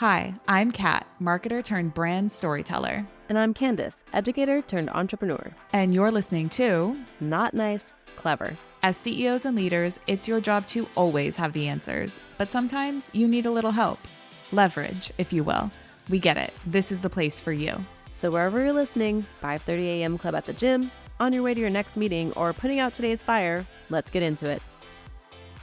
Hi, I'm Kat, marketer turned brand storyteller. And I'm Candice, educator turned entrepreneur. And you're listening to Not Nice, Clever. As CEOs and leaders, it's your job to always have the answers, but sometimes you need a little help. Leverage, if you will. We get it. This is the place for you. So wherever you're listening, 5:30 a.m. club at the gym, on your way to your next meeting, or putting out today's fire, let's get into it.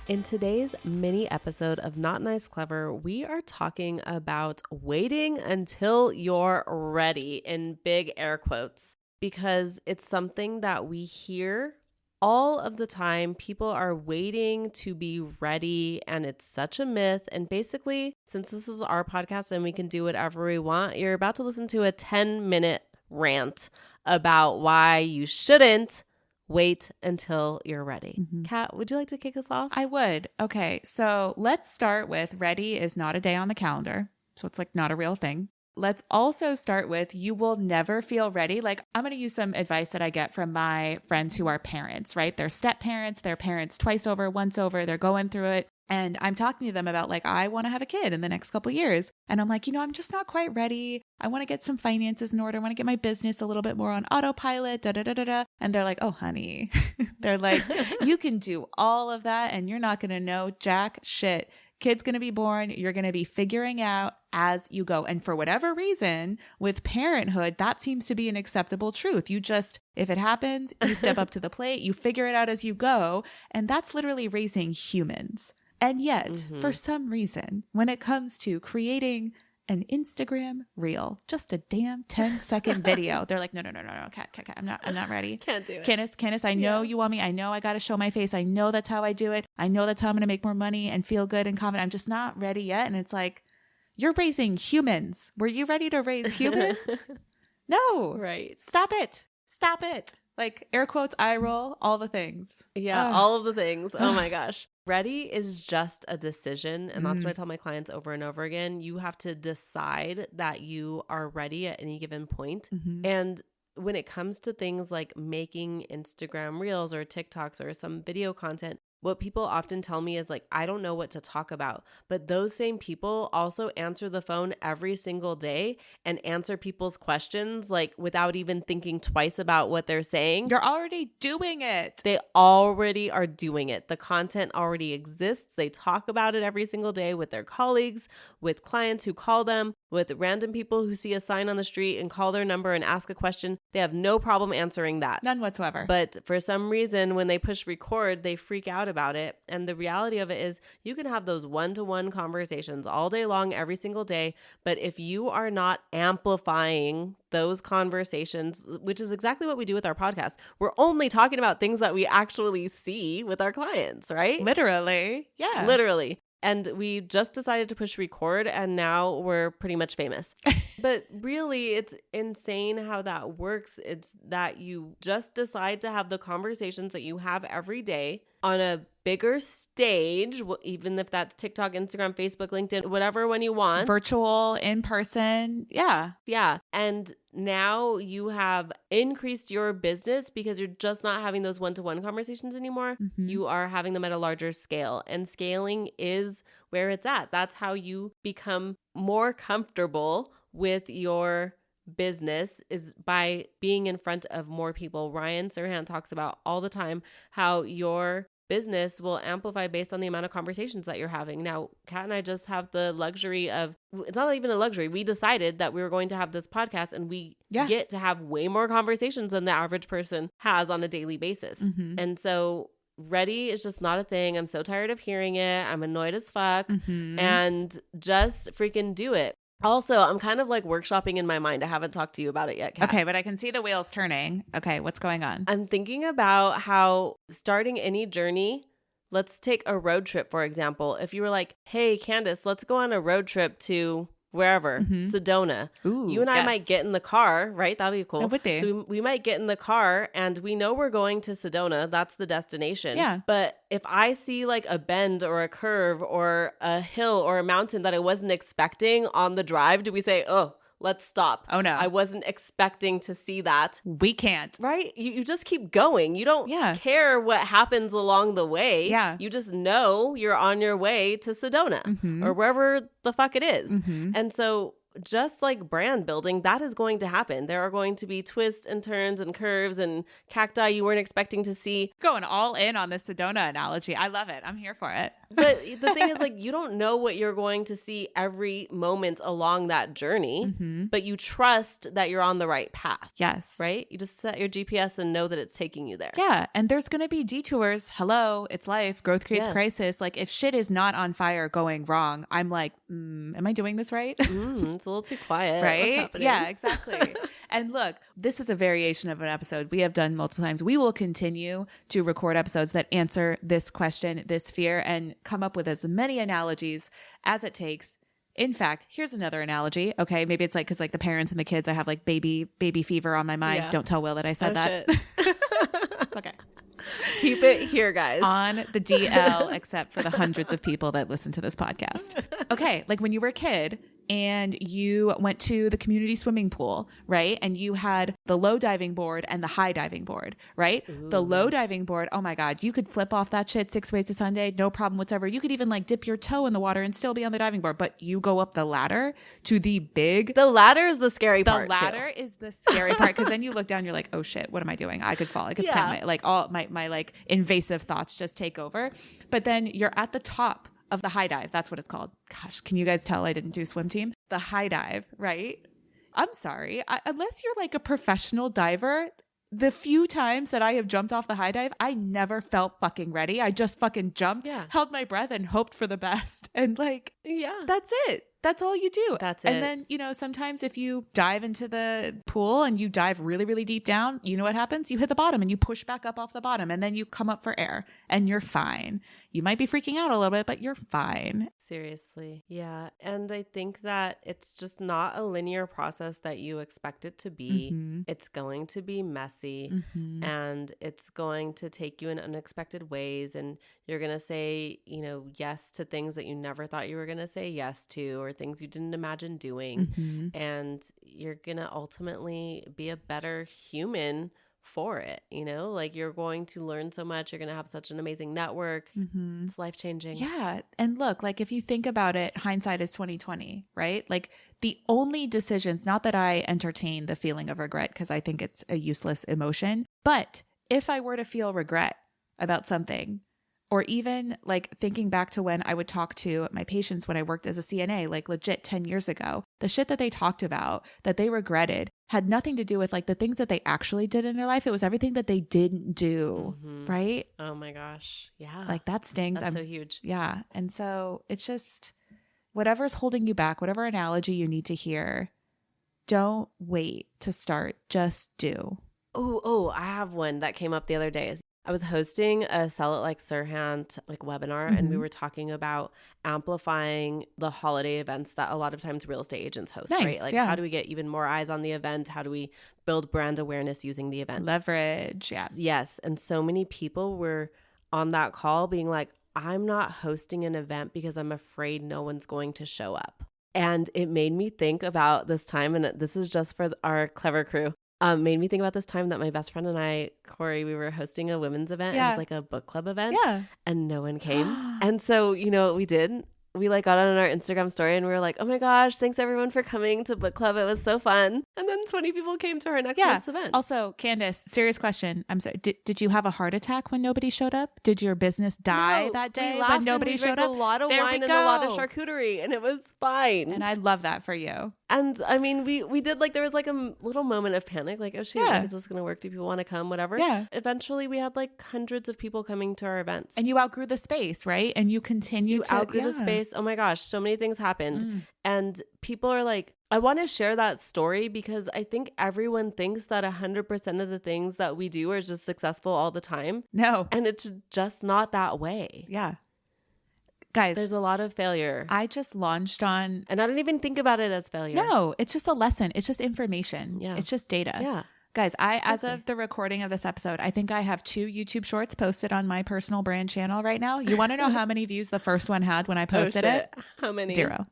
In today's mini episode of Not Nice Clever, we are talking about waiting until you're ready, in big air quotes, because it's something that we hear all of the time. People are waiting to be ready, and it's such a myth. And basically, since this is our podcast and we can do whatever we want, you're about to listen to a 10-minute rant about why you shouldn't wait until you're ready. Kat, would you like to kick us off? I would. Okay, so let's start with ready is not a day on the calendar. So it's like not a real thing. Let's also start with you will never feel ready. Like I'm going to use some advice that I get from my friends who are parents, right? They're step parents, they're parents twice over, once over, they're going through it. And I'm talking to them about like, I want to have a kid in the next couple of years. And I'm like, I'm just not quite ready. I want to get some finances in order. I want to get my business a little bit more on autopilot, da da da da da. And they're like, oh, honey, they're like, you can do all of that and you're not going to know jack shit. Kid's going to be born. You're going to be figuring out as you go. And for whatever reason, with parenthood, that seems to be an acceptable truth. You just, if it happens, you step up to the plate, you figure it out as you go. And that's literally raising humans. And yet, for some reason, when it comes to creating an Instagram reel, just a damn 10-second video, they're like, no, Kat, I'm not ready. Can't do it. Candice, I know you want me. I know I got to show my face. I know that's how I do it. I know that's how I'm going to make more money and feel good and confident. I'm just not ready yet. And it's like, you're raising humans. Were you ready to raise humans? No. Right. Stop it. Like air quotes, eye roll, all the things. Yeah, all of the things. Oh my gosh. Ready is just a decision. And that's what I tell my clients over and over again. You have to decide that you are ready at any given point. And when it comes to things like making Instagram reels or TikToks or some video content, what people often tell me is like, I don't know what to talk about. But those same people also answer the phone every single day and answer people's questions like without even thinking twice about what they're saying. You're already doing it. They already are doing it. The content already exists. They talk about it every single day with their colleagues, with clients who call them, with random people who see a sign on the street and call their number and ask a question. They have no problem answering that. None whatsoever. But for some reason, when they push record, they freak out about it. And the reality of it is you can have those one-to-one conversations all day long, every single day. But if you are not amplifying those conversations, which is exactly what we do with our podcast, we're only talking about things that we actually see with our clients, right? Literally. Yeah. Literally. And we just decided to push record and now we're pretty much famous. But really, it's insane how that works. It's that you just decide to have the conversations that you have every day on a bigger stage, even if that's TikTok, Instagram, Facebook, LinkedIn, whatever one you want. Virtual, in person. Yeah. Yeah. And now you have increased your business because you're just not having those one-to-one conversations anymore. You are having them at a larger scale. And scaling is where it's at. That's how you become more comfortable with your business, is by being in front of more people. Ryan Serhant talks about all the time how your business will amplify based on the amount of conversations that you're having. Now, Kat and I just have the luxury of, it's not even a luxury. We decided that we were going to have this podcast and we get to have way more conversations than the average person has on a daily basis. And so ready is just not a thing. I'm so tired of hearing it. I'm annoyed as fuck. And just freaking do it. Also, I'm kind of like workshopping in my mind. I haven't talked to you about it yet, Kat. Okay, but I can see the wheels turning. Okay, what's going on? I'm thinking about how starting any journey, let's take a road trip, for example. If you were like, hey, Candice, let's go on a road trip to wherever, Sedona. Ooh, you and I might get in the car, right? That'd be cool. That would be. So we might get in the car and we know we're going to Sedona. That's the destination. Yeah. But if I see like a bend or a curve or a hill or a mountain that I wasn't expecting on the drive, do we say, oh, let's stop. Oh no. I wasn't expecting to see that. We can't. Right? You just keep going. You don't care what happens along the way. Yeah. You just know you're on your way to Sedona or wherever the fuck it is. And so just like brand building, that is going to happen. There are going to be twists and turns and curves and cacti you weren't expecting to see. Going all in on the Sedona analogy. I love it. I'm here for it. But the thing is, like, you don't know what you're going to see every moment along that journey, but you trust that you're on the right path. Yes. Right? You just set your GPS and know that it's taking you there. Yeah. And there's going to be detours. Hello, it's life. Growth creates crisis. Like if shit is not on fire going wrong, I'm like, am I doing this right? It's a little too quiet. Right? What's happening? Yeah, exactly. And look, this is a variation of an episode we have done multiple times. We will continue to record episodes that answer this question, this fear, and come up with as many analogies as it takes. In fact, here's another analogy. Okay, maybe it's like because like the parents and the kids, I have like baby fever on my mind. Yeah. Don't tell Will that I said that. It's okay. Keep it here, guys. On the DL, except for the hundreds of people that listen to this podcast. Okay, like when you were a kid and you went to the community swimming pool, right? And you had the low diving board and the high diving board, right? Ooh. The low diving board, oh my God, you could flip off that shit 6 ways to Sunday, no problem whatsoever. You could even like dip your toe in the water and still be on the diving board, but you go up the ladder to the big... The ladder is the scary part, The ladder is the scary part because then you look down, you're like, oh shit, what am I doing? I could fall. I could stand my like invasive thoughts just take over. But then you're at the top of the high dive. That's what it's called. Gosh, can you guys tell I didn't do swim team? The high dive, right? I'm sorry. Unless you're like a professional diver, the few times that I have jumped off the high dive, I never felt fucking ready. I just fucking jumped, held my breath and hoped for the best. And like, that's it. That's all you do. That's it. And then, you know, sometimes if you dive into the pool and you dive really, really deep down, you know what happens? You hit the bottom and you push back up off the bottom and then you come up for air and you're fine. You might be freaking out a little bit, but you're fine. Seriously. Yeah. And I think that it's just not a linear process that you expect it to be. It's going to be messy and it's going to take you in unexpected ways. And you're going to say, you know, yes to things that you never thought you were going to say yes to, or things you didn't imagine doing. And you're going to ultimately be a better human for it. You know, like you're going to learn so much. You're going to have such an amazing network. It's life-changing. Yeah. And look, like if you think about it, hindsight is 2020, right? Like the only decisions, not that I entertain the feeling of regret because I think it's a useless emotion, but if I were to feel regret about something, or even like thinking back to when I would talk to my patients when I worked as a CNA, like legit 10 years ago, the shit that they talked about that they regretted had nothing to do with like the things that they actually did in their life. It was everything that they didn't do. Right? Oh my gosh. Yeah. Like that stings. That's so huge. Yeah. And so it's just whatever's holding you back, whatever analogy you need to hear, don't wait to start. Just do. Oh, I have one that came up the other day. I was hosting a Sell It Like Sirhan like webinar, and we were talking about amplifying the holiday events that a lot of times real estate agents host, right? Like how do we get even more eyes on the event? How do we build brand awareness using the event? Leverage. Yeah. Yes. And so many people were on that call being like, I'm not hosting an event because I'm afraid no one's going to show up. And it made me think about this time, and this is just for our clever crew. Made me think about this time that my best friend and I, Corey, we were hosting a women's event. It was like a book club event and no one came. And so, you know what we did? We like got on our Instagram story and we were like, oh my gosh, thanks everyone for coming to book club. It was so fun. And then 20 people came to our next month's event. Also, Candice, serious question. I'm sorry. Did you have a heart attack when nobody showed up? Did your business die that day when nobody showed up? A lot of wine and a lot of charcuterie and it was fine. And I love that for you. And I mean, we did like, there was like a little moment of panic, like, oh shit, is this going to work? Do people want to come? Whatever. Yeah. Eventually we had like hundreds of people coming to our events. And you outgrew the space, right? And you continue to outgrew the space. Oh my gosh, so many things happened. And people are like, I want to share that story because I think everyone thinks that 100% of the things that we do are just successful all the time. No. And it's just not that way. Yeah. Guys, there's a lot of failure. I just launched on... And I don't even think about it as failure. No, it's just a lesson. It's just information. Yeah. It's just data. Yeah. Guys, as of the recording of this episode, I think I have 2 YouTube shorts posted on my personal brand channel right now. You want to know how many views the first one had when I posted it? How many? 0.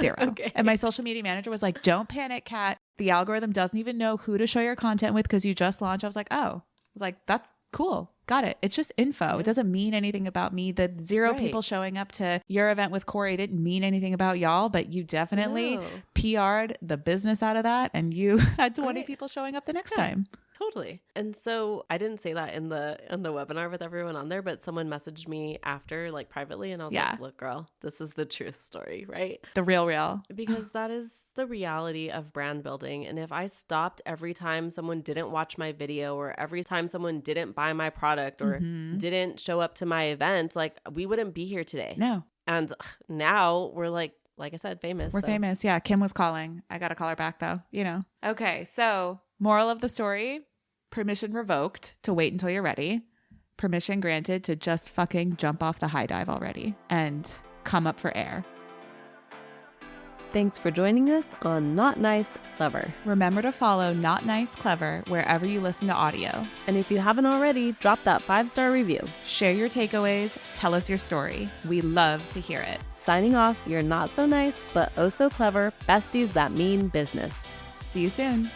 0. Okay. And my social media manager was like, don't panic, Kat. The algorithm doesn't even know who to show your content with because you just launched. I was like, oh. I was like, that's cool. Got it. It's just info. Yeah. It doesn't mean anything about me. The 0 Right. people showing up to your event with Corey didn't mean anything about y'all, but you definitely PR'd the business out of that. And you had 20 people showing up the next time. Totally. And so I didn't say that in the webinar with everyone on there, but someone messaged me after, like privately, and I was like, look, girl, this is the truth story, right? The real. Because that is the reality of brand building. And if I stopped every time someone didn't watch my video or every time someone didn't buy my product or didn't show up to my event, like we wouldn't be here today. No. And now we're like I said, famous. We're famous. Yeah. Kim was calling. I got to call her back though, you know. Okay. So moral of the story, permission revoked to wait until you're ready. Permission granted to just fucking jump off the high dive already and come up for air. Thanks for joining us on Not Nice, Clever. Remember to follow Not Nice, Clever wherever you listen to audio. And if you haven't already, drop that 5-star review. Share your takeaways. Tell us your story. We love to hear it. Signing off, your not so nice, but oh so clever besties that mean business. See you soon.